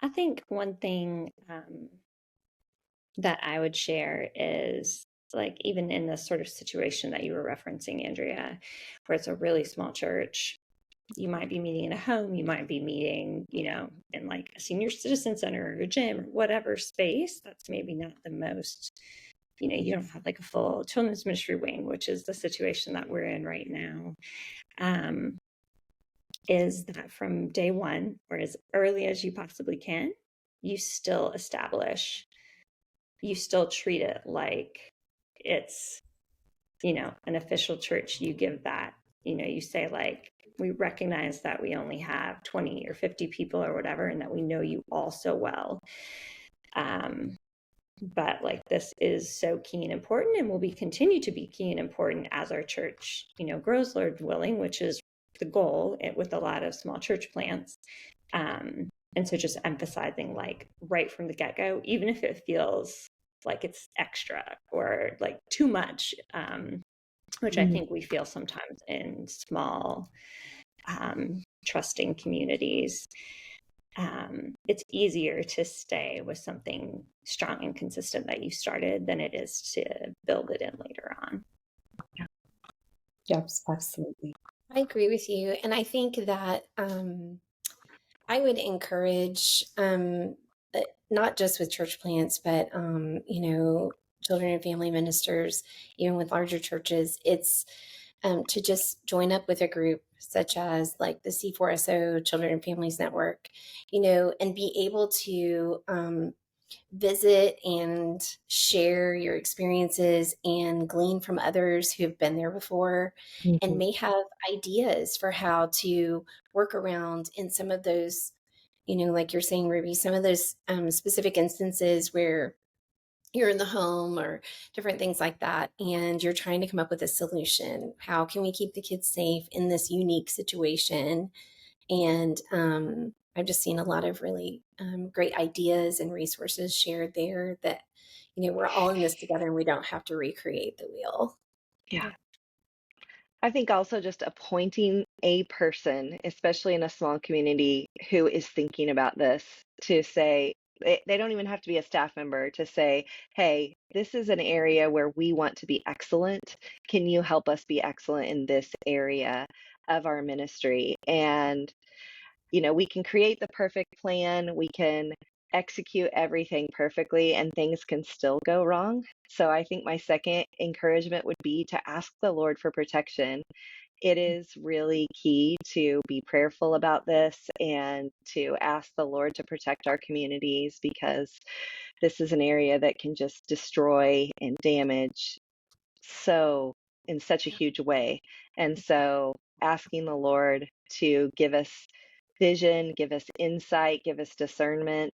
I think one thing that I would share is like even in this sort of situation that you were referencing, Andrea, where it's a really small church, you might be meeting in a home, you might be meeting, in like a senior citizen center or a gym or whatever space. That's maybe not the most, you don't have like a full children's ministry wing, which is the situation that we're in right now. Um, is that from day one, or as early as you possibly can, you still establish, you still treat it like it's, an official church. You give that, you say, like, we recognize that we only have 20 or 50 people or whatever, and that we know you all so well. But like this is so key and important and will be continue to be key and important as our church, grows, Lord willing, which is the goal with a lot of small church plants. And so just emphasizing like right from the get-go, even if it feels like it's extra or like too much, which I think we feel sometimes in small, trusting communities. It's easier to stay with something strong and consistent that you started than it is to build it in later on. Yes, absolutely. I agree with you. And I think that I would encourage, not just with church plants, but, children and family ministers, even with larger churches, it's to just join up with a group such as like the C4SO Children and Families Network, and be able to visit and share your experiences and glean from others who have been there before and may have ideas for how to work around in some of those, like you're saying, Ruby, some of those specific instances where you're in the home or different things like that, and you're trying to come up with a solution. How can we keep the kids safe in this unique situation? And I've just seen a lot of really great ideas and resources shared there that, we're all in this together and we don't have to recreate the wheel. Yeah. I think also just appointing a person, especially in a small community, who is thinking about this to say, they don't even have to be a staff member to say, hey, this is an area where we want to be excellent. Can you help us be excellent in this area of our ministry? And, we can create the perfect plan. We can execute everything perfectly and things can still go wrong. So I think my second encouragement would be to ask the Lord for protection. It is really key to be prayerful about this and to ask the Lord to protect our communities because this is an area that can just destroy and damage so in such a huge way. And so asking the Lord to give us vision, give us insight, give us discernment.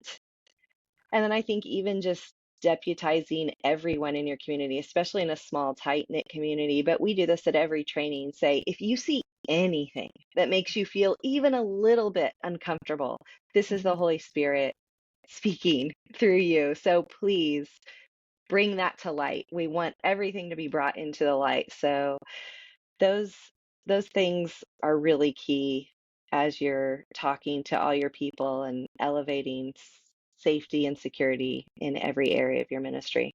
And then I think even just deputizing everyone in your community, especially in a small, tight knit community, but we do this at every training, say, if you see anything that makes you feel even a little bit uncomfortable, this is the Holy Spirit speaking through you. So please bring that to light. We want everything to be brought into the light. So those those things are really key as you're talking to all your people and elevating safety and security in every area of your ministry.